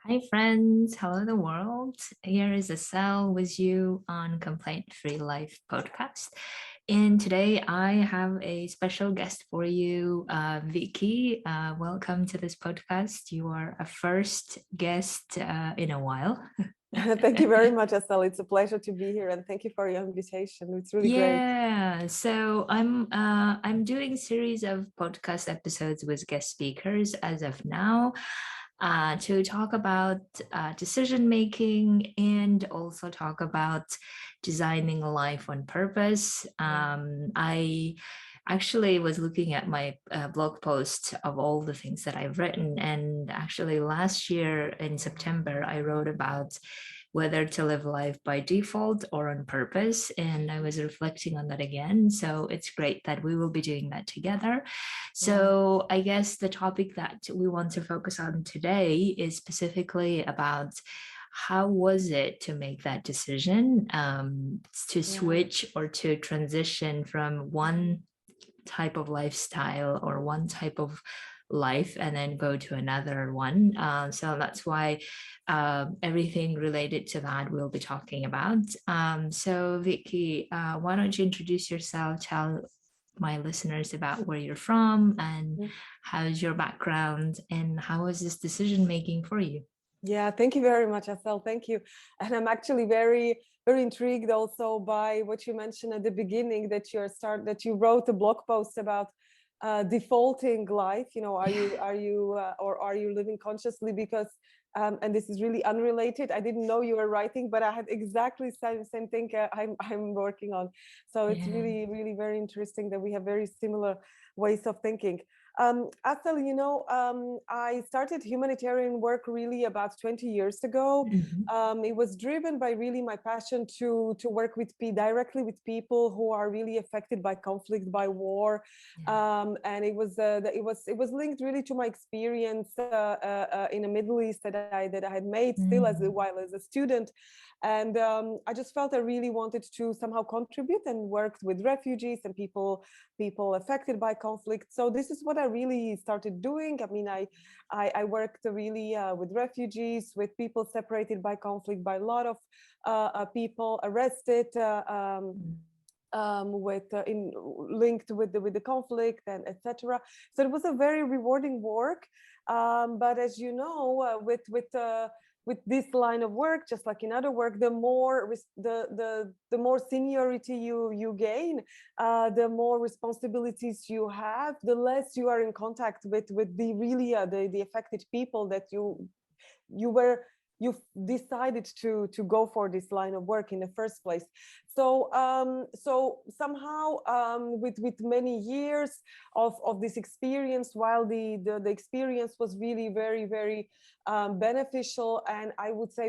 Hi, friends. Hello, the world. Here is Asel with you on Complaint Free Life podcast. And today I have a special guest for you, Vicky. Welcome to this podcast. You are a first guest in a while. Thank you very much, Asel. It's a pleasure to be here, and thank you for your invitation. It's really great. Yeah, so I'm doing series of podcast episodes with guest speakers as of now, to talk about decision making and also talk about designing a life on purpose. I actually was looking at my blog post of all the things that I've written, and actually last year in September I wrote about whether to live life by default or on purpose. And I was reflecting on that again. So it's great that we will be doing that together. So I guess the topic that we want to focus on today is specifically about how was it to make that decision, to switch or to transition from one type of lifestyle or one type of life and then go to another one. So that's why everything related to that we'll be talking about. So Vicky, why don't you introduce yourself, tell my listeners about where you're from and how's your background and how was this decision making for you? Yeah, thank you very much, Asel. Thank you. And I'm actually very intrigued also by what you mentioned at the beginning that you wrote a blog post about defaulting life. You know, or are you living consciously? Because and this is really unrelated. I didn't know you were writing, but I had exactly same thing I'm working on. So it's Yeah. really very interesting that we have very similar ways of thinking. Athel, I started humanitarian work really about 20 years ago. Mhm. It was driven by really my passion to work directly with people who are really affected by conflict, by war, and it was linked really to my experience in the Middle East that I had made still while as a student. And I just felt I really wanted to somehow contribute and worked with refugees and people affected by conflict. So this is what I really started doing. I mean, I worked really with refugees, with people separated by conflict, by a lot of people arrested, with in linked with the conflict and etc. So it was a very rewarding work. But as you know, with this line of work, just like in other work, the more seniority you gain, the more responsibilities you have, the less you are in contact with the really the affected people that you've decided to go for this line of work in the first place. So somehow with many years of this experience, while the experience was really very beneficial, and I would say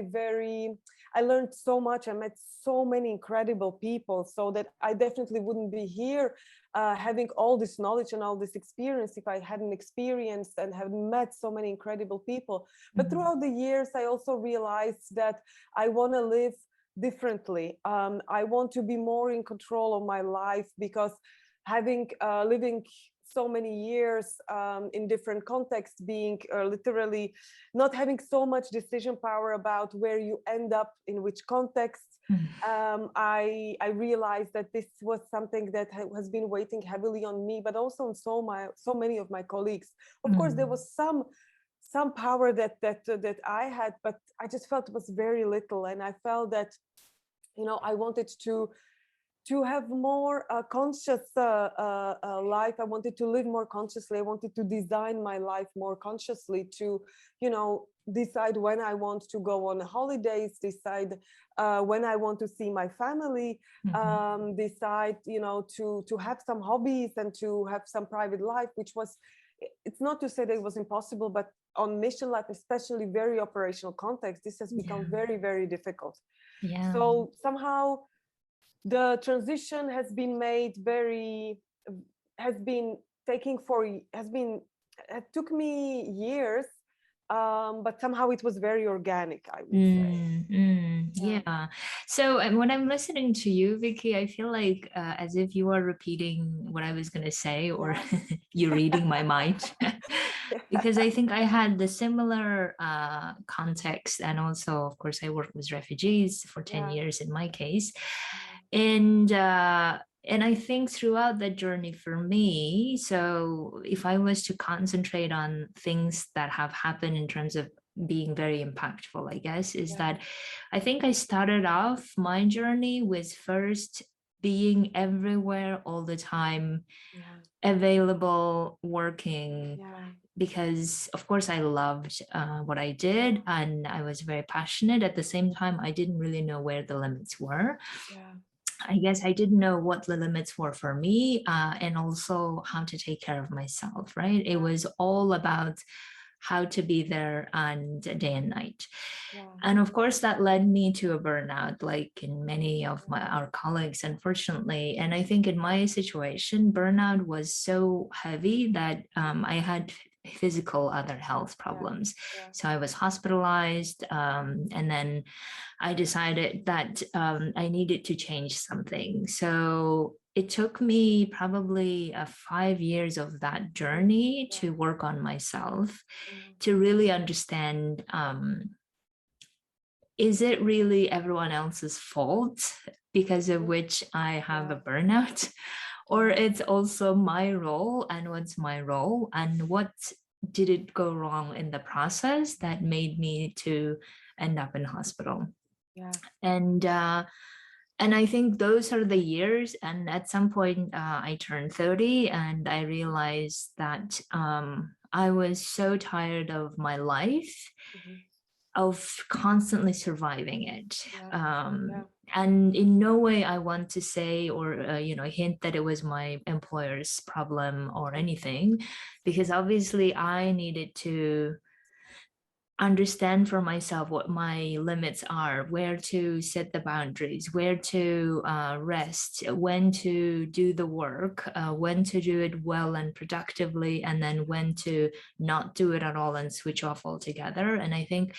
I learned so much. I met so many incredible people, so that I definitely wouldn't be here having all this knowledge and all this experience if I hadn't experienced and have met so many incredible people. But throughout the years, I also realized that I want to live differently. I want to be more in control of my life, because having living so many years in different contexts, being literally not having so much decision power about where you end up in which context, I realized that this was something that has been weighing heavily on me, but also on so many of my colleagues. Of course, there was some power that I had, but I just felt it was very little, and I felt that I wanted to have more conscious life. I wanted to live more consciously. I wanted to design my life more consciously, to decide when I want to go on holidays, decide when I want to see my family, decide to have some hobbies and to have some private life, which was, it's not to say that it was impossible, but on mission life, especially very operational context, this has become very difficult. So somehow the transition has been made has been taking it took me years, but somehow it was very organic, I would say. Yeah. So when I'm listening to you, Vicky, I feel like as if you are repeating what I was going to say, or Yeah. you're reading my mind. because I think I had the similar context, and also, of course, I worked with refugees for 10 Yeah. years in my case, Yeah. and I think throughout the journey for me, so if I was to concentrate on things that have happened in terms of being very impactful, I guess, is Yeah. that I think I started off my journey with first being everywhere all the time, Yeah. available, working, Yeah. because of course I loved what I did and I was very passionate. At the same time, I didn't really know where the limits were. Yeah. I guess I didn't know what the limits were for me, and also how to take care of myself, right? It was all about how to be there and day and night. Yeah. And of course, that led me to a burnout, like in many of our colleagues, unfortunately. And I think in my situation, burnout was so heavy that I had physical other health Yeah. problems. Yeah. So I was hospitalized, and then I decided that I needed to change something. So it took me probably 5 years of that journey Yeah. to work on myself, Yeah. to really understand, is it really everyone else's fault because of which I have a Yeah. burnout? Or Yeah. it's also my role, and what's my role, and what did it go wrong in the process that made me to end up in hospital? Yeah. And I think those are the years. And at some point, I turned 30, and I realized that I was so tired of my life, Mhm. of constantly surviving it. Yeah. Yeah. And in no way I want to say or hint that it was my employer's problem or anything, because obviously I needed to understand for myself what my limits are, where to set the boundaries, where to rest, when to do the work, when to do it well and productively, and then when to not do it at all and switch off altogether. And I think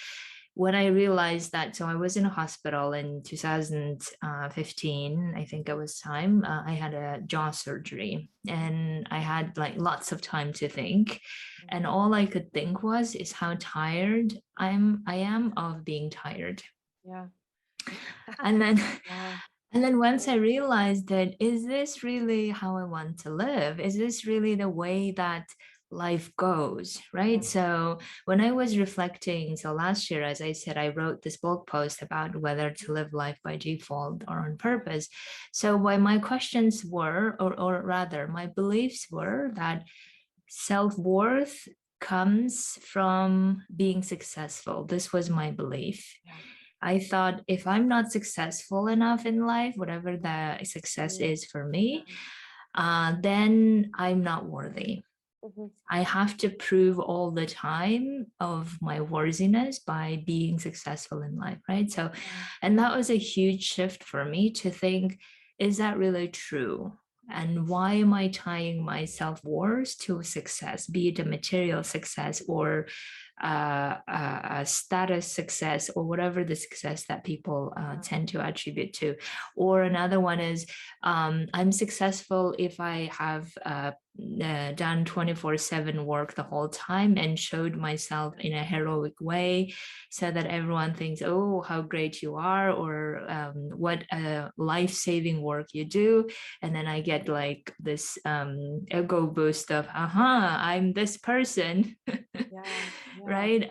when I realized that, so I was in a hospital in 2015, I think it was time, I had a jaw surgery, and I had like lots of time to think. And all I could think was is how tired I am of being tired. Yeah. And then Wow. and then once I realized that, is this really how I want to live? Is this really the way that life goes? Right. Yeah. So when I was reflecting, so last year, as I said, I wrote this blog post about whether to live life by default or on purpose. So why my questions were, or rather my beliefs were, that self-worth comes from being successful. This was my belief. Yeah. I thought if I'm not successful enough in life, whatever the success Mm. is for me, then I'm not worthy. Mhm. I have to prove all the time of my worthiness by being successful in life, right? So, Yeah. and that was a huge shift for me to think, is that really true? And why am I tying my self-worth to success, be it a material success or a status success, or whatever the success that people tend to attribute to? Or another one is, I'm successful if I have done 24/7 work the whole time and showed myself in a heroic way, so that everyone thinks, oh, how great you are, or what a life-saving work you do. And then I get like this ego boost of, I'm this person. Yeah. Yeah. Right?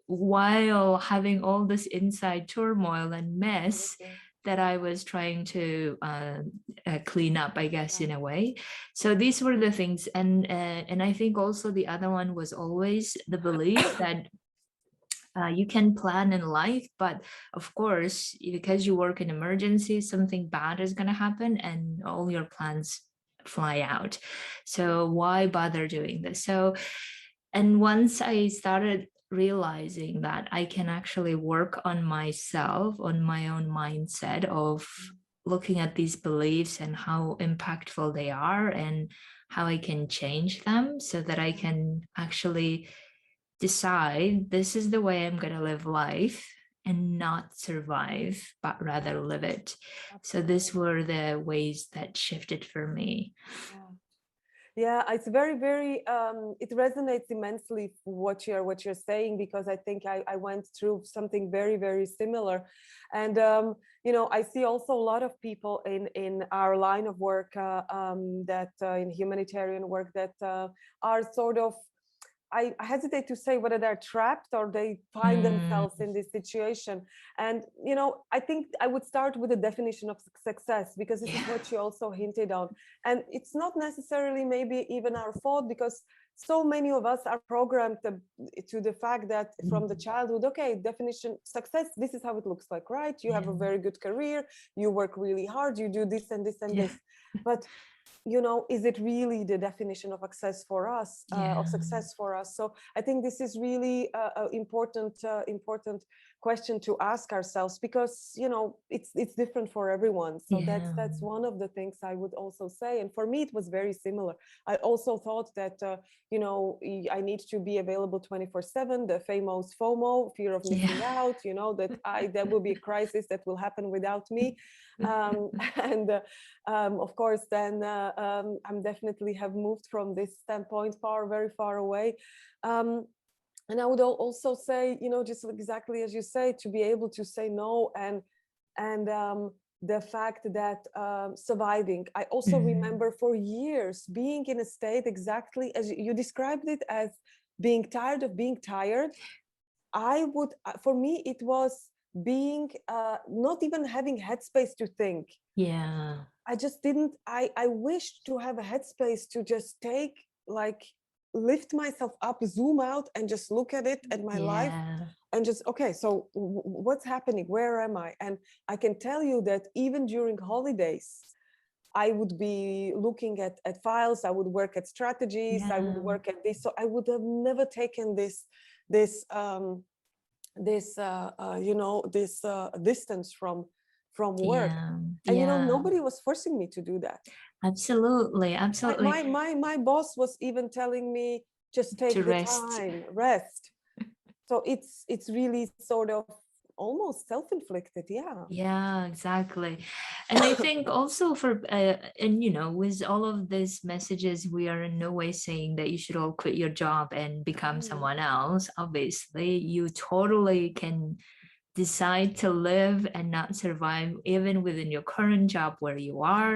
While having all this inside turmoil and mess Absolutely. that I was trying to clean up, I guess, Yeah. in a way. So these were the things, and I think also the other one was always the belief that you can plan in life, but of course, because you work in emergencies, something bad is going to happen, and all your plans fly out. So why bother doing this? So, and once I started realizing that I can actually work on myself, on my own mindset of looking at these beliefs and how impactful they are, and how I can change them so that I can actually decide this is the way I'm going to live life, and not survive, but rather live it. So Absolutely. these were the ways that shifted for me. Yeah. Yeah, it's very, very, it resonates immensely what you're saying, because I think I went through something very, very similar. And you know, I see also a lot of people in our line of work, that in humanitarian work, that are sort of, I hesitate to say whether they're trapped or they find Mm, themselves in this situation. And, you know, I think I would start with the definition of success, because this is yeah. what you also hinted on. And it's not necessarily maybe even our fault, because so many of us are programmed to the fact that from the Mm, childhood, okay, definition success, this is how it looks like, right? You have yeah. a very good career, you work really hard, you do this and this and Yeah. this. But you know, is it really the definition of success for us, Yeah. So I think this is really a important question to ask ourselves, because you know, it's different for everyone. So Yeah. that's one of the things I would also say. And for me it was very similar. I also thought that you know, I need to be available 24/7, the famous FOMO, fear of Yeah. missing out, you know, that there will be a crisis that will happen without me. And of course, then I'm definitely have moved from this standpoint very far away. Um, and I would also say, you know, just exactly as you say, to be able to say no, and the fact that surviving. I also Mm, remember for years being in a state exactly as you described it, as being tired of being tired. I would, for me, it was being not even having headspace to think. yeah. I just didn't, I wished to have a headspace to just take, like, lift myself up, zoom out, and just look at it and my life, Yeah. and just, okay, so what's happening? Where am I? And I can tell you that even during holidays, I would be looking at files, I would work at strategies, I would Yeah. work at this. So I would have never taken this you know, this distance from work. Yeah. And you know, Yeah. nobody was forcing me to do that. Absolutely. my Absolutely. my my, my boss was even telling me, just To take the rest. time, rest. So it's really sort of almost self-inflicted. Yeah. Yeah, exactly. And I think also for, and you know, with all of these messages, we are in no way saying that you should all quit your job and become Mm, someone else. Obviously, you totally can decide to live and not survive even within your current job where you are,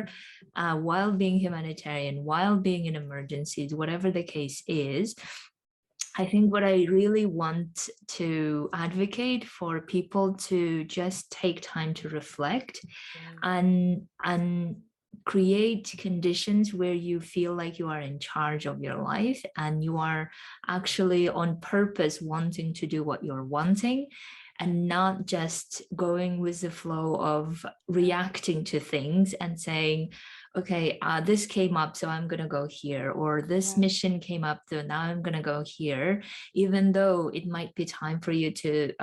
while being humanitarian, while being in emergencies, whatever the case is. I think what I really want to advocate for people to just take time to reflect yeah, and create conditions where you feel like you are in charge of your life and you are actually on purpose wanting to do what you're wanting, and not just going with the flow of reacting to things and saying, okay, this came up, so I'm going to go here, or this yeah, mission came up, so now I'm going to go here, even though it might be time for you to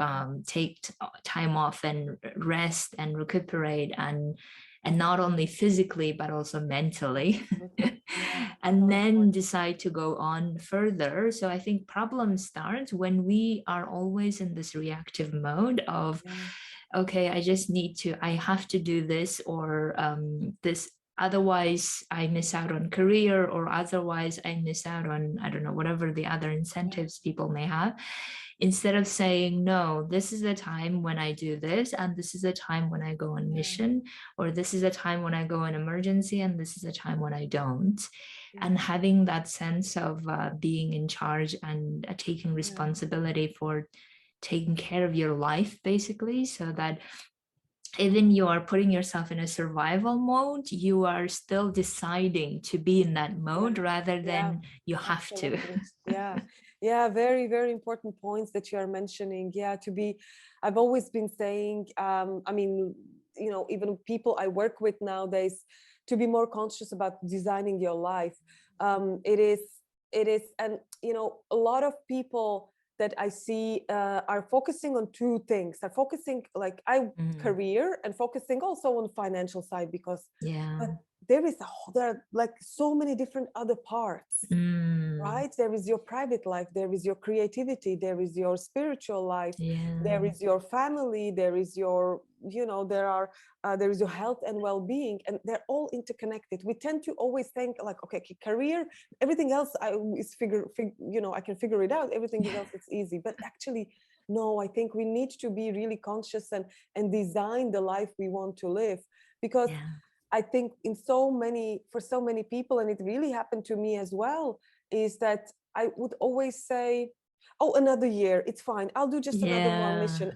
take time off and rest and recuperate, and not only physically but also mentally. absolutely. Yeah, And so then important. decide to go on further. So I think problem starts when we are always in this reactive mode of, Yeah, okay, I have to do this, or this, otherwise I miss out on career, or otherwise I miss out on, I don't know, whatever the other yeah, incentives people may have. Instead of saying, no, this is the time when I do this, and this is the time when I go on yeah, mission, or this is the time when I go in emergency, and this is the time when I don't. And yeah, having that sense of being in charge and taking yeah, responsibility for taking care of your life, basically, so that even you are putting yourself in a survival mode, you are still deciding to be in that mode yeah, rather yeah, than you have to. absolutely. Yeah, yeah, very, very important points that you are mentioning. Yeah, to be, I've always been saying, I mean, you know, even people I work with nowadays, to be more conscious about designing your life. It is, and you know, a lot of people that I see are focusing on two things. Are focusing, like, I Mm, career, and focusing also on financial side, because, but yeah. there are like so many different other parts, right? There is your private life, there is your creativity, there is your spiritual life, there is your family, there is your, there is your health and well-being, and they're all interconnected. We tend to always think like, okay, career, everything else I can figure it out, everything else is easy. But actually, no, I think we need to be really conscious and design the life we want to live, because I think for so many people, and it really happened to me as well, is that I would always say, oh, another year, it's fine, I'll do just another more mission.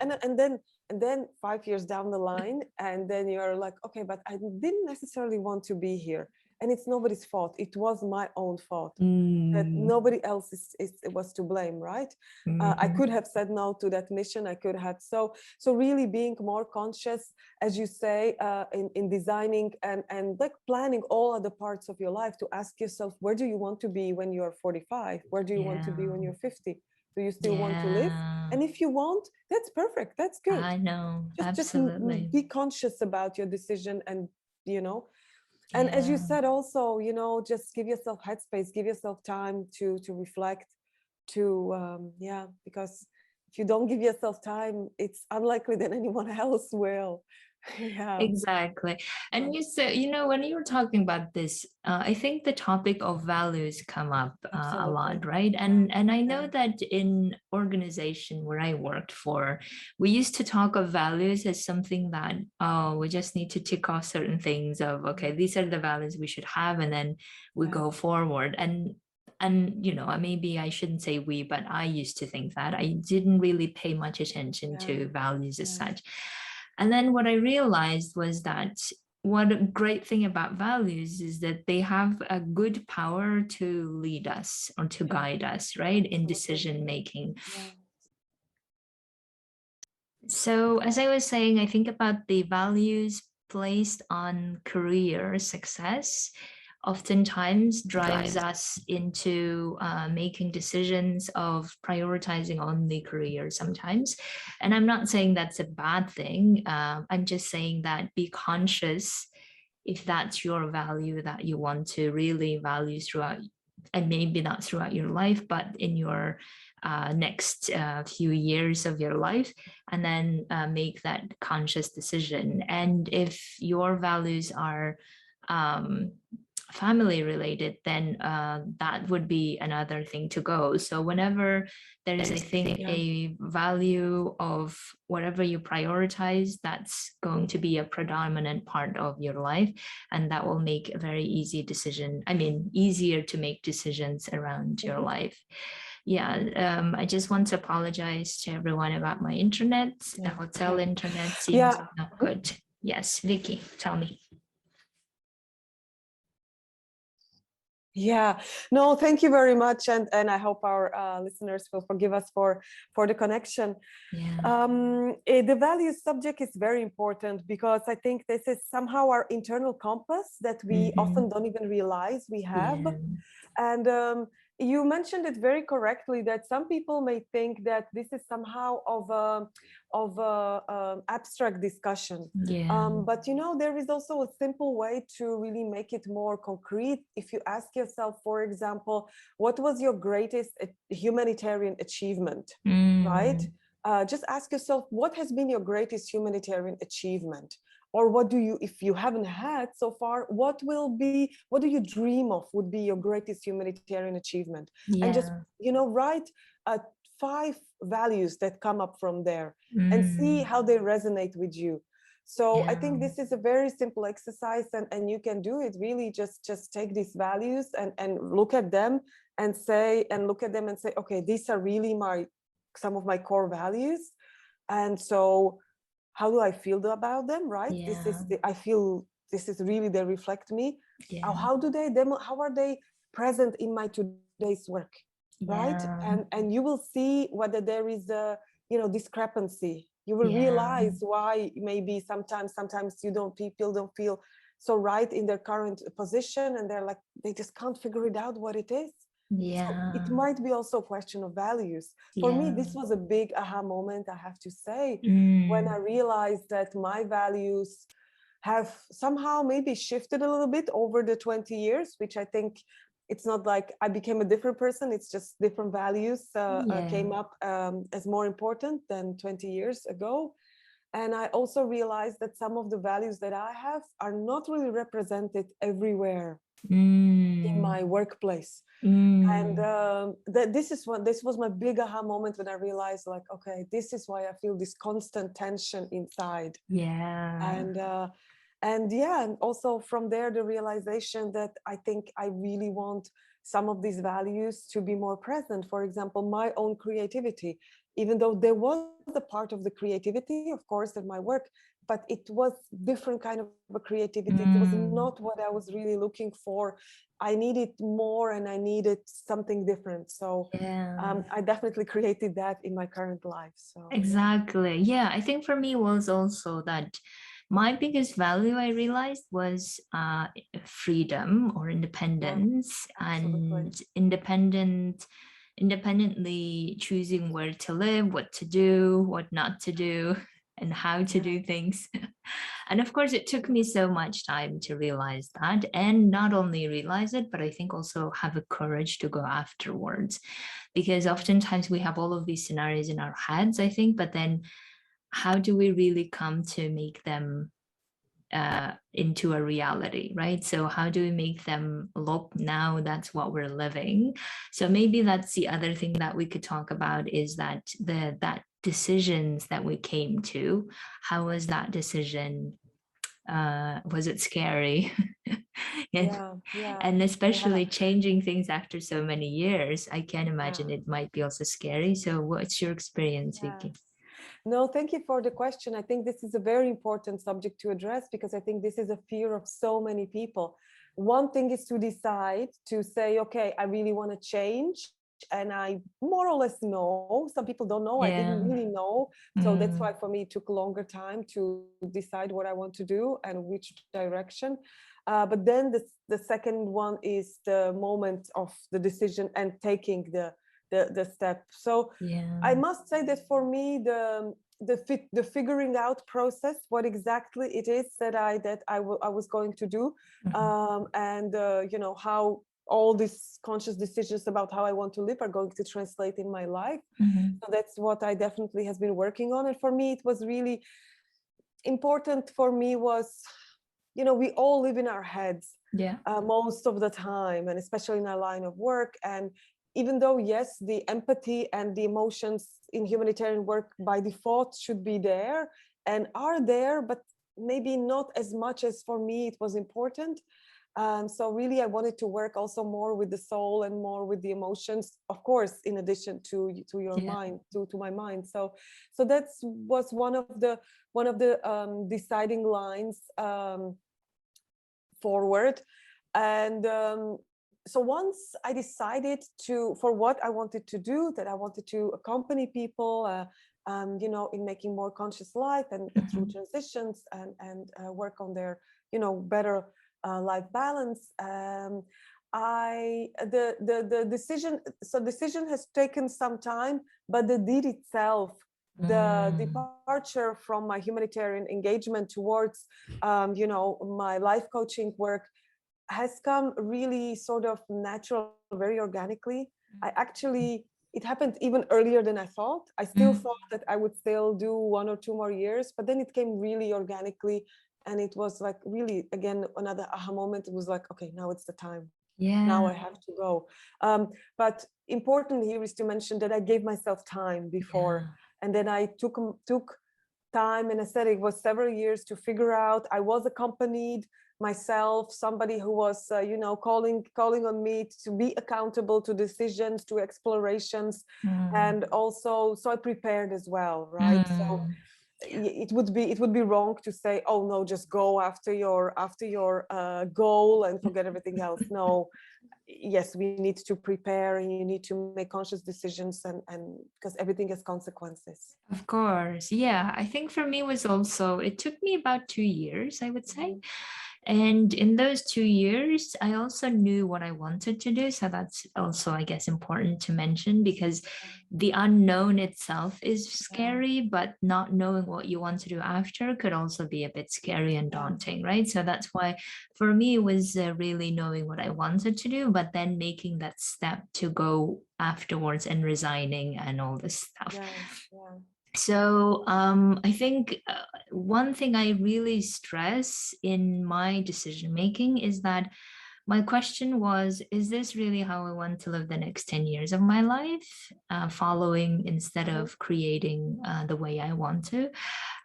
And then 5 years down the line, and then you're like, okay, but I didn't necessarily want to be here. And it's nobody's fault. It was my own fault. That nobody else was to blame, right? I could have said no to that mission. I could have. So really being more conscious, as you say, in designing and like planning all other parts of your life, to ask yourself, where do you want to be when you're 45? Where do you want to be when you're 50? Do you still want to live? And if you want, that's perfect. That's good. I know. Just Absolutely. be conscious about your decision, and and as you said also, just give yourself headspace, give yourself time to reflect, because if you don't give yourself time, it's unlikely that anyone else will. Exactly. And you said, when you were talking about this, I think the topic of values come up a lot, right? And I know that in organization where I worked for, we used to talk of values as something that, we just need to tick off certain things of, okay, these are the values we should have, and then we go forward. And maybe I shouldn't say we, but I used to think that. I didn't really pay much attention to values as such. And then what I realized was that what a great thing about values is that they have a good power to lead us or to guide us, right, in decision making. So as I was saying, I think about the values placed on career success oftentimes drives us into making decisions of prioritizing only career sometimes. And I'm not saying that's a bad thing. I'm just saying that be conscious if that's your value that you want to really value throughout, and maybe not throughout your life, but in your next few years of your life, and then make that conscious decision. And if your values are family related, then that would be another thing to go. So whenever there is, I think, a value of whatever you prioritize, that's going to be a predominant part of your life, and that will make a very easy decision. I mean, easier to make decisions around your life. I just want to apologize to everyone about my internet. The hotel internet seems not good. Yes, Vicky, tell me. No, thank you very much, and I hope our listeners will forgive us for the connection. The values subject is very important, because I think this is somehow our internal compass that we often don't even realize we have. And you mentioned it very correctly, that some people may think that this is somehow of a abstract discussion. But there is also a simple way to really make it more concrete. If you ask yourself, for example, what was your greatest humanitarian achievement, right? Just ask yourself, what has been your greatest humanitarian achievement? Or what do you, if you haven't had so far, what do you dream of would be your greatest humanitarian achievement? And just, write 5 values that come up from there, and see how they resonate with you. So I think this is a very simple exercise, and you can do it really, just take these values and look at them and say, okay, these are really some of my core values. And so how do I feel about them, right? I feel this is really, they reflect me. How are they present in my today's work, right? And you will see whether there is a discrepancy. You will realize why maybe sometimes people don't feel so right in their current position, and they're like, they just can't figure it out what it is. So it might be also a question of values. For me, this was a big aha moment, I have to say, when I realized that my values have somehow maybe shifted a little bit over the 20 years, which I think it's not like I became a different person. It's just different values came up as more important than 20 years ago. And I also realized that some of the values that I have are not really represented everywhere in my workplace. And this was my big aha moment when I realized, like, okay, this is why I feel this constant tension inside. And yeah, and also from there the realization that I think I really want some of these values to be more present. For example, my own creativity, even though there was a part of the creativity, of course, in my work, but it was different kind of a creativity. It was not what I was really looking for. I needed more, and I needed something different. So I definitely created that in my current life. So exactly. Yeah, I think for me was also that my biggest value I realized was freedom or independence, and independently choosing where to live, what to do, what not to do, and how to do things. And of course, it took me so much time to realize that, and not only realize it, but I think also have the courage to go afterwards, because oftentimes we have all of these scenarios in our heads, I think, but then how do we really come to make them into a reality, right? So how do we make them look now that's what we're living? So maybe that's the other thing that we could talk about, is that that decisions that we came to, how was that decision, was it scary? And especially changing things after so many years, I can imagine it might be also scary. So what's your experience, Vicky? No, thank you for the question. I think this is a very important subject to address, because I think this is a fear of so many people. One thing is to decide to say, okay, I really want to change. And I more or less know. Some people don't know. I didn't really know. So that's why for me it took a longer time to decide what I want to do and which direction. But then the second one is the moment of the decision and taking the step. So I must say that for me, the figuring out process, what exactly it is that I was going to do, and you know, how all these conscious decisions about how I want to live are going to translate in my life. So that's what I definitely has been working on. And for me, it was really important for me was, you know, we all live in our heads most of the time, and especially in our line of work. And even though, yes, the empathy and the emotions in humanitarian work by default should be there and are there, but maybe not as much as for me it was important. So really, I wanted to work also more with the soul and more with the emotions, of course, in addition to your mind, to my mind. So that was one of the deciding lines forward. And so once I decided for what I wanted to do, that I wanted to accompany people, you know, in making more conscious life and through transitions and work on their, you know, better life balance. The decision has taken some time, but the deed itself, the departure from my humanitarian engagement towards, you know, my life coaching work has come really sort of natural, very organically. It happened even earlier than I thought. I still thought that I would still do 1 or 2 more years, but then it came really organically. And it was like really, again, another aha moment. It was like, okay, now it's the time. Now I have to go. But important here is to mention that I gave myself time before. And then I took time, and I said it was several years to figure out. I was accompanied myself, somebody who was, you know, calling on me to be accountable to decisions, to explorations. And also, so I prepared as well, right? So it would be wrong to say, oh no, just go after your goal and forget everything else. No, yes, we need to prepare, and you need to make conscious decisions, and because everything has consequences. Of course. Yeah, I think for me was also, it took me about 2 years, I would say. And in those 2 years, I also knew what I wanted to do. So that's also, I guess, important to mention, because the unknown itself is scary, but not knowing what you want to do after could also be a bit scary and daunting, right? So that's why for me, it was really knowing what I wanted to do, but then making that step to go afterwards and resigning and all this stuff. So I think one thing I really stress in my decision making is that my question was, is this really how I want to live the next 10 years of my life, following instead of creating the way I want to?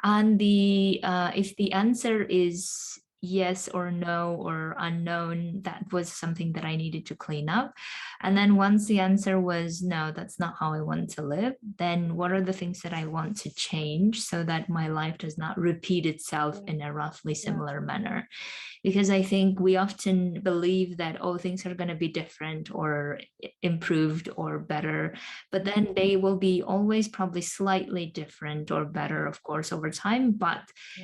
And if the answer is yes or no or unknown, that was something that I needed to clean up. And then once the answer was no, that's not how I want to live, then what are the things that I want to change so that my life does not repeat itself in a roughly similar manner? Because I think we often believe that, oh, things are going to be different or improved or better, but then they will be always probably slightly different or better, of course, over time. But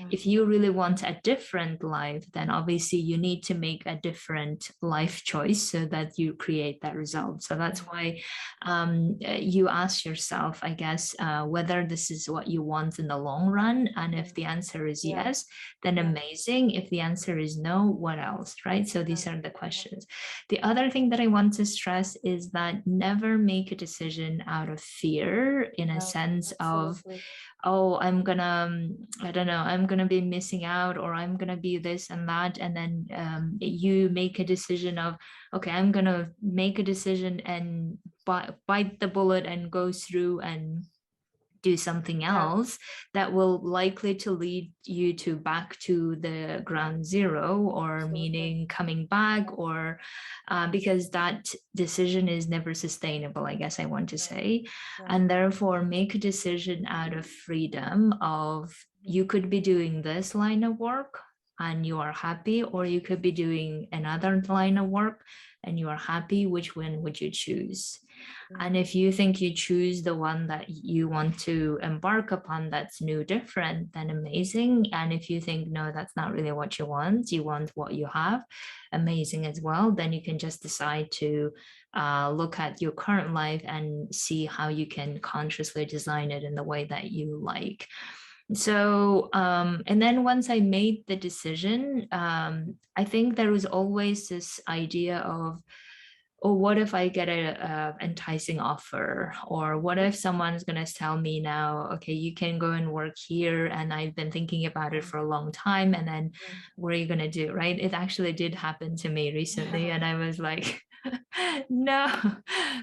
if you really want a different life, then obviously you need to make a different life choice so that you create that result. So that's why you ask yourself, I guess, whether this is what you want in the long run. And if the answer is yes, then amazing. If the answer is no, what else, right? So these are the questions. The other thing that I want to stress is that never make a decision out of fear, in a sense of, oh, I'm gonna, I don't know, I'm gonna be missing out, or I'm gonna be this and that. And then you make a decision of, okay, I'm gonna make a decision and bite the bullet and go through and do something else that will likely to lead you to back to the ground zero, or meaning coming back, or because that decision is never sustainable, I guess I want to say. And therefore make a decision out of freedom of, you could be doing this line of work and you are happy, or you could be doing another line of work and you are happy. Which one would you choose? And if you think you choose the one that you want to embark upon that's new, different, then amazing. And if you think, no, that's not really what you want what you have, amazing as well, then you can just decide to look at your current life and see how you can consciously design it in the way that you like. So and then once I made the decision, I think there was always this idea of, or what if I get a enticing offer? Or what if someone's going to tell me now, okay, you can go and work here, and I've been thinking about it for a long time, and then what are you going to do, right? It actually did happen to me recently, and I was like, no.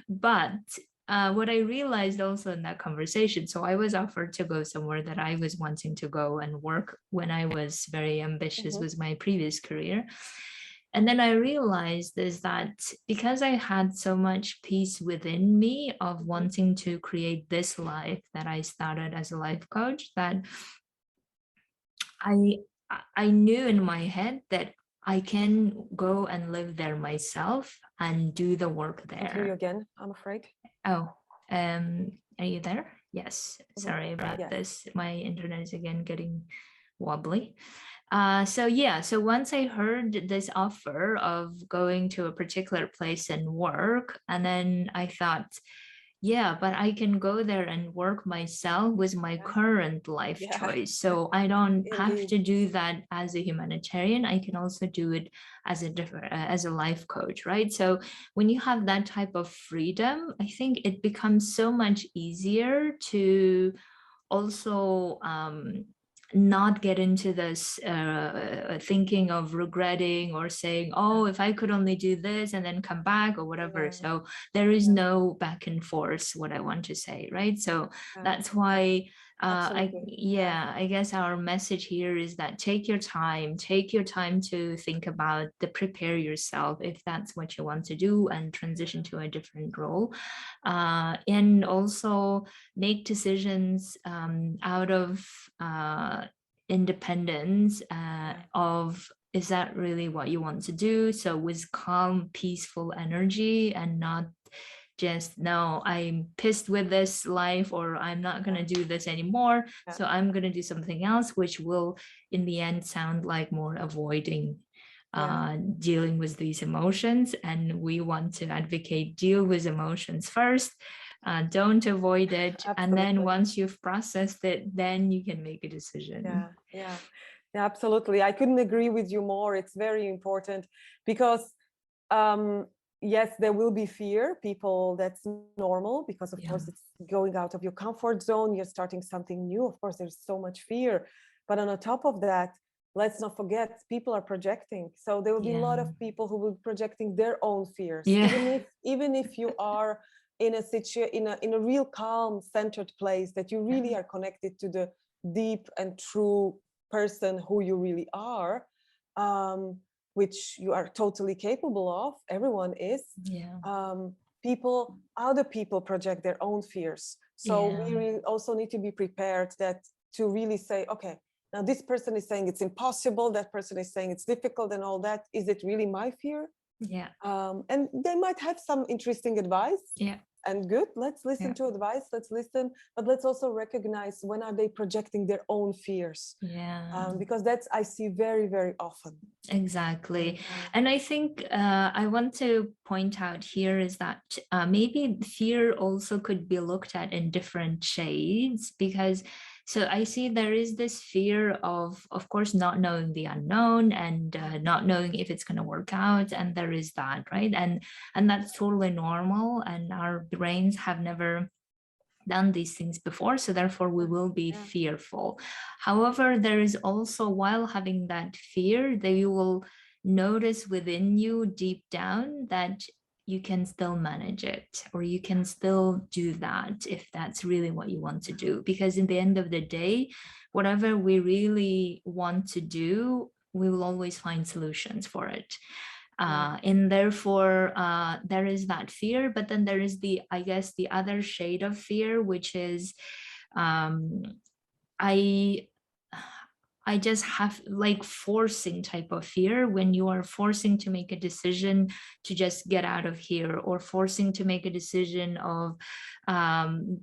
But what I realized also in that conversation, so I was offered to go somewhere that I was wanting to go and work when I was very ambitious with my previous career. And then I realized is that because I had so much peace within me of wanting to create this life that I started as a life coach, that I knew in my head that I can go and live there myself and do the work there. I hear you again, I'm afraid. Oh, are you there? Yes, sorry about this. My internet is again getting wobbly. So once I heard this offer of going to a particular place and work, and then I thought, yeah, but I can go there and work myself with my current life choice. So I don't have to do that as a humanitarian. I can also do it as a life coach, right? So when you have that type of freedom, I think it becomes so much easier to also not get into this thinking of regretting or saying, oh, if I could only do this and then come back or whatever. So there is no back and forth, what I want to say, right? So that's why I guess our message here is that take your time to think about prepare yourself if that's what you want to do and transition to a different role, and also make decisions out of independence of, is that really what you want to do? So with calm, peaceful energy, and not just, no, I'm pissed with this life, or I'm not going to do this anymore, so I'm going to do something else, which will in the end sound like more avoiding dealing with these emotions, and we want to advocate deal with emotions first, don't avoid it, and then Absolutely. once you've processed it, then you can make a decision. Yeah, absolutely. I couldn't agree with you more. It's very important because um, yes, there will be fear, people, that's normal, because of course it's going out of your comfort zone, you're starting something new, of course there's so much fear. But on the top of that, let's not forget, people are projecting. So there will be a lot of people who will be projecting their own fears, even if you are in a in a real calm, centered place, that you really are connected to the deep and true person who you really are, which you are totally capable of. Everyone is. Other people project their own fears. So we really also need to be prepared that to really say, okay, now this person is saying it's impossible, that person is saying it's difficult and all that. Is it really my fear? And they might have some interesting advice. And good, let's listen to advice, let's listen, but let's also recognize when are they projecting their own fears. Because that's, I see very, very often. Exactly. And I think I want to point out here is that maybe fear also could be looked at in different shades, because so I see there is this fear of course, not knowing the unknown and not knowing if it's going to work out. And there is that, right? And that's totally normal. And our brains have never done these things before, so therefore we will be fearful. However, there is also, while having that fear, that you will notice within you deep down that you can still manage it, or you can still do that if that's really what you want to do. Because in the end of the day, whatever we really want to do, we will always find solutions for it. And therefore there is that fear, but then there is I guess the other shade of fear, which is I just have like forcing type of fear, when you are forcing to make a decision to just get out of here, or forcing to make a decision of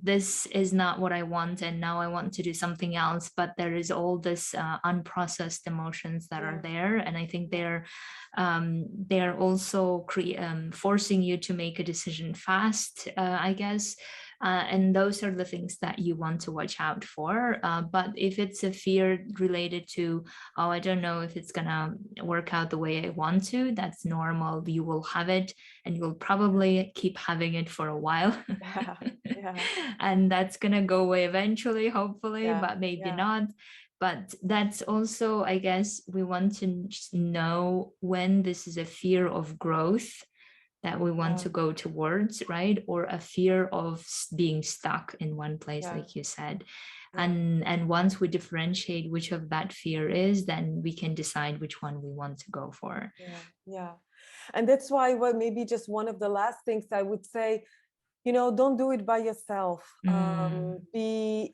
this is not what I want and now I want to do something else. But there is all this unprocessed emotions that are there, and I think they're also forcing you to make a decision fast, I guess. And those are the things that you want to watch out for. But if it's a fear related to, oh, I don't know if it's gonna work out the way I want to, that's normal. You will have it, and you'll probably keep having it for a while. And that's gonna go away eventually, hopefully, but maybe not. But that's also, I guess, we want to know when this is a fear of growth that we want to go towards, right? Or a fear of being stuck in one place, like you said. And once we differentiate which of that fear is, then we can decide which one we want to go for. And that's why, well, maybe just one of the last things I would say, don't do it by yourself. Be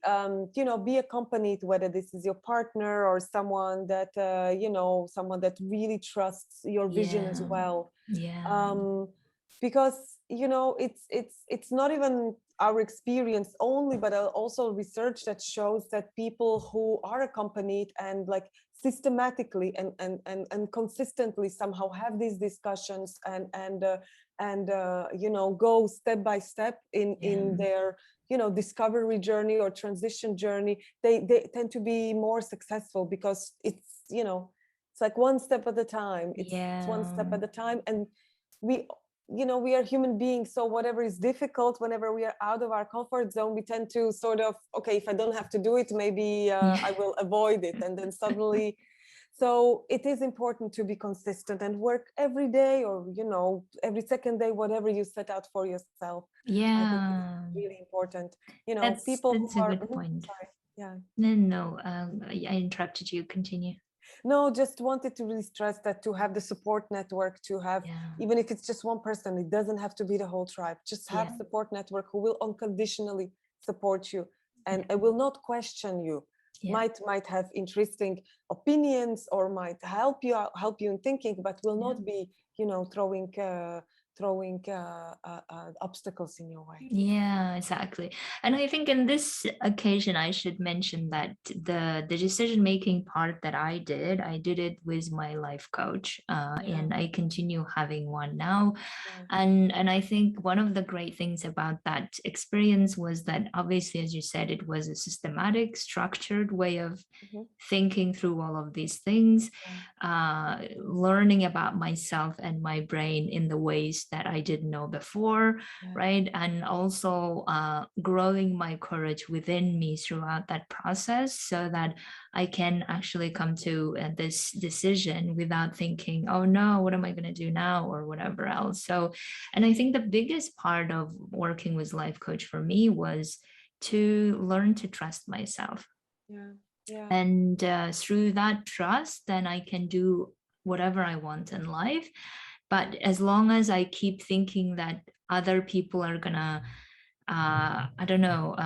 accompanied, whether this is your partner or someone that, someone that really trusts your vision as well. Because, it's not even our experience only, but also research that shows that people who are accompanied and like systematically and consistently somehow have these discussions and go step by step in their discovery journey or transition journey, they tend to be more successful, because it's like one step at a time. It's one step at a time. And we are human beings, so whatever is difficult, whenever we are out of our comfort zone, we tend to sort of, okay, if I don't have to do it, maybe I will avoid it. And then suddenly, so it is important to be consistent and work every day, or every second day, whatever you set out for yourself. I think it's really important. That's, people that's who a are good point. sorry. No, I interrupted you. Continue. No, just wanted to really stress that to have the support network, to have, even if it's just one person, it doesn't have to be the whole tribe. Just have support network who will unconditionally support you and will not question you. Might have interesting opinions or might help you in thinking, but will not be, throwing obstacles in your way. Yeah, exactly. And I think in this occasion, I should mention that the decision making part that I did it with my life coach, Yeah, and I continue having one now. yeah, And I think one of the great things about that experience was that obviously, as you said, it was a systematic, structured way of mhm, thinking through all of these things, yeah, learning about myself and my brain in the ways that I didn't know before, yeah, right? And also growing my courage within me throughout that process so that I can actually come to this decision without thinking, oh no, what am I going to do now or whatever else. So, and I think the biggest part of working with life coach for me was to learn to trust myself. yeah, yeah, And through that trust, then I can do whatever I want in life. But as long as I keep thinking that other people are gonna I don't know,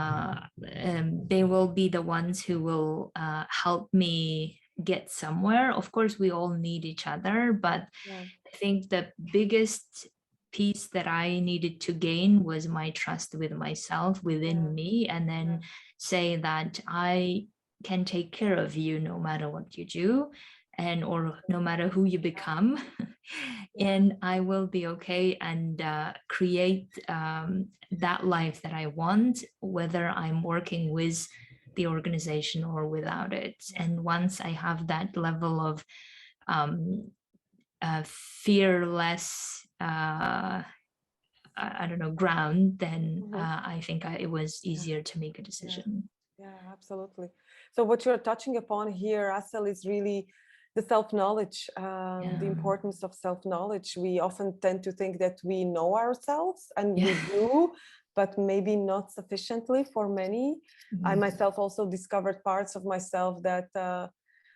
they will be the ones who will help me get somewhere. Of course, we all need each other, but yeah, I think the biggest piece that I needed to gain was my trust with myself yeah, within me, and yeah, then say that I can take care of you no matter what you do and or no matter who you become. yeah, And I will be okay and create that life that I want, whether I'm working with the organization or without it. yeah, And once I have that level of um, fearless, I don't know, ground, then mhm, I think it was yeah, easier to make a yeah. decision. Yeah, absolutely. So what you're touching upon here, Asel, is really the self-knowledge, the Yeah. importance of self-knowledge. We often tend to think that we know ourselves, and Yeah. we do, but maybe not sufficiently for many. I Mhm. myself also discovered parts of myself that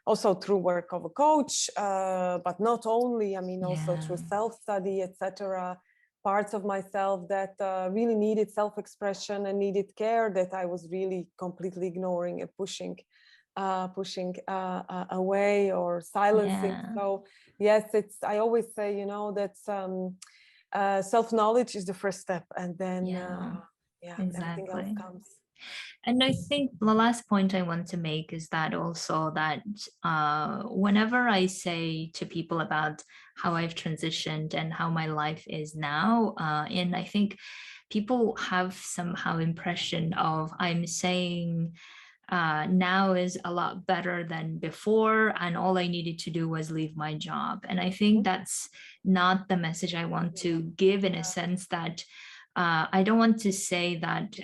also through work of a coach, but not only, I mean, also Yeah. through self-study, etc. Parts of myself that really needed self-expression and needed care that I was really completely ignoring and pushing away or silencing. Yeah. So yes, it's, I always say, that self-knowledge is the first step, and then Yeah. yeah, everything else Exactly. comes. And I think the last point I want to make is that also that whenever I say to people about how I've transitioned and how my life is now, and I think people have somehow impression of I'm saying now is a lot better than before, and all I needed to do was leave my job. And I think Mhm. that's not the message I want Yeah, to give, in a yeah, sense that I don't want to say that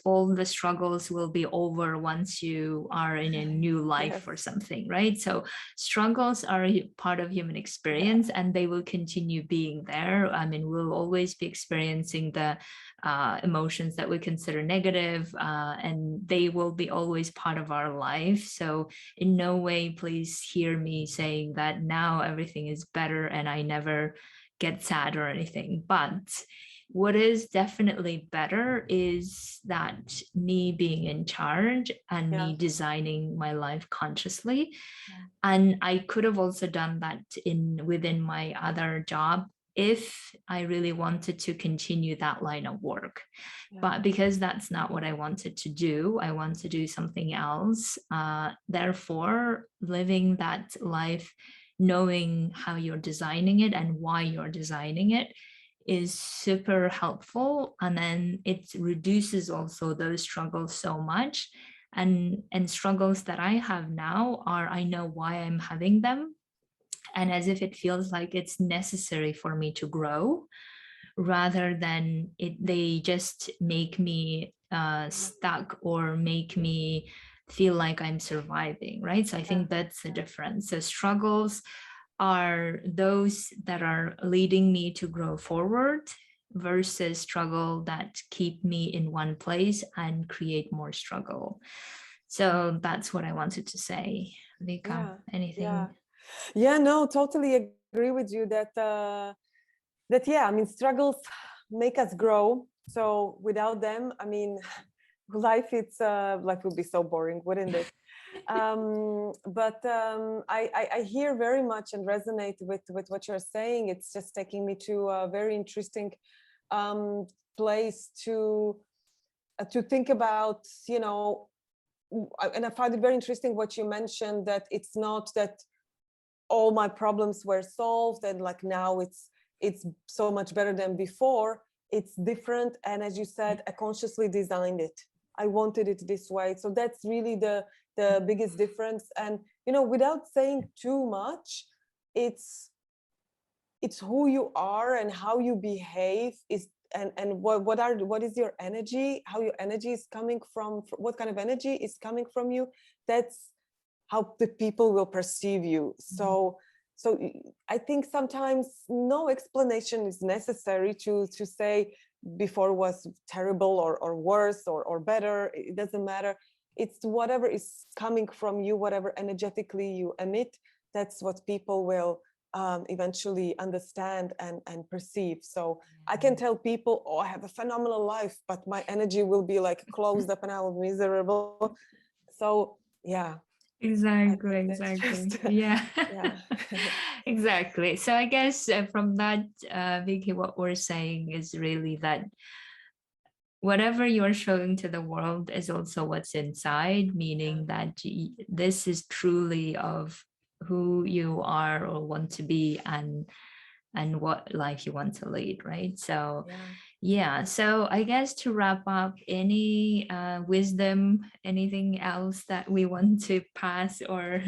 all the struggles will be over once you are in a new life yes, or something, right? So struggles are a part of human yeah, experience and they will continue being there. I mean, we'll always be experiencing the emotions that we consider negative, and they will be always part of our life. So in no way, please hear me saying that now everything is better and I never get sad or anything. But what is definitely better is that me being in charge and yeah, me designing my life consciously. yeah, And I could have also done that in within my other job if I really wanted to continue that line of work. yeah, But because that's not what I wanted to do, I want to do something else. Therefore, living that life, knowing how you're designing it and why you're designing it, is super helpful. And then it reduces also those struggles so much. And struggles that I have now are I know why I'm having them. And as if it feels like it's necessary for me to grow rather than they just make me stuck or make me feel like I'm surviving, right? So I yeah, think that's the yeah, difference. So struggles are those that are leading me to grow forward versus struggle that keep me in one place and create more struggle. So that's what I wanted to say. Vika, yeah, yeah. anything? Yeah, no, totally agree with you that that yeah, I mean, struggles make us grow. So without them, I mean, life would be so boring, wouldn't it? But I hear very much and resonate with what you're saying. It's just taking me to a very interesting place to think about, you know. And I find it very interesting what you mentioned, that it's not that all my problems were solved and like now it's so much better than before. It's different, and as you said, I consciously designed it. I wanted it this way. So that's really the biggest difference. And you know, without saying too much, it's who you are and how you behave is, and what is your energy, how your energy is coming from, what kind of energy is coming from you. That's how the people will perceive you. So I think sometimes no explanation is necessary to say before was terrible or worse or better. It doesn't matter. It's whatever is coming from you, whatever energetically you emit, that's what people will eventually understand and perceive. So I can tell people, oh, I have a phenomenal life, but my energy will be like closed up and I will be miserable. So yeah, Exactly, that's exactly. just Yeah. yeah. Exactly. So I guess from that, Vicky, what we're saying is really that whatever you're showing to the world is also what's inside, meaning that this is truly of who you are or want to be, and what life you want to lead, right? So yeah, so I guess to wrap up, any wisdom, anything else that we want to pass or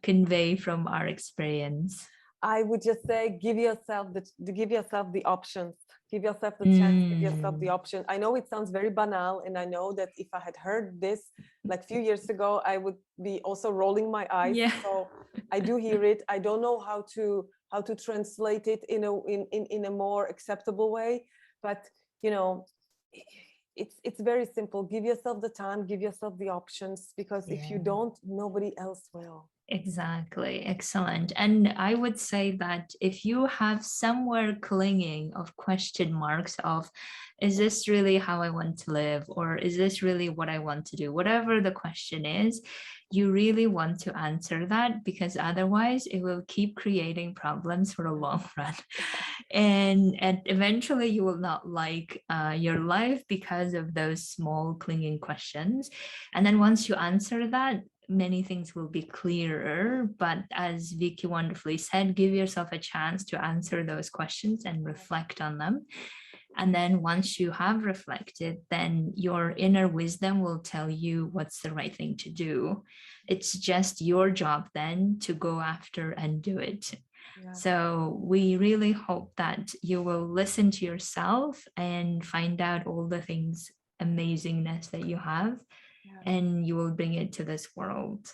convey from our experience? I would just say, give yourself the options, give yourself the chance, give yourself the option. I know it sounds very banal, and I know that if I had heard this like a few years ago, I would be also rolling my eyes. Yeah. So I do hear it. I don't know how to translate it in a more acceptable way, but you know, it's very simple. Give yourself the time, give yourself the options, because if you don't, nobody else will. Exactly. Excellent. And I would say that if you have somewhere clinging of question marks of, is this really how I want to live? Or is this really what I want to do? Whatever the question is, you really want to answer that, because otherwise it will keep creating problems for a long run. And eventually you will not like your life because of those small clinging questions. And then once you answer that, many things will be clearer. But as Vicky wonderfully said, give yourself a chance to answer those questions and reflect on them. And then once you have reflected, then your inner wisdom will tell you what's the right thing to do. It's just your job then to go after and do it. So we really hope that you will listen to yourself and find out all the things, amazingness that you have, and you will bring it to this world.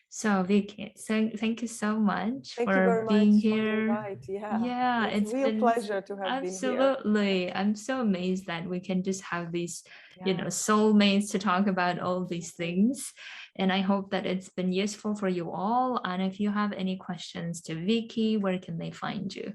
So Vicky, so thank you so much Thank you for very much being for the here. invite. Yeah, It was a it's real been pleasure to have been here. absolutely. I'm so amazed that we can just have these, soulmates to talk about all these things. And I hope that it's been useful for you all. And if you have any questions to Vicky, where can they find you?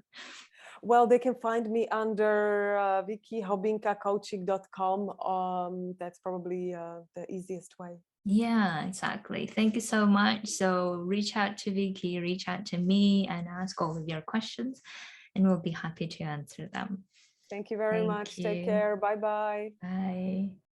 Well, they can find me under vickyhobinkacoaching.com. That's probably the easiest way. Yeah, exactly. Thank you so much. So reach out to Vicky, reach out to me, and ask all of your questions, and we'll be happy to answer them. Thank you very much. Take care. Bye-bye. Bye.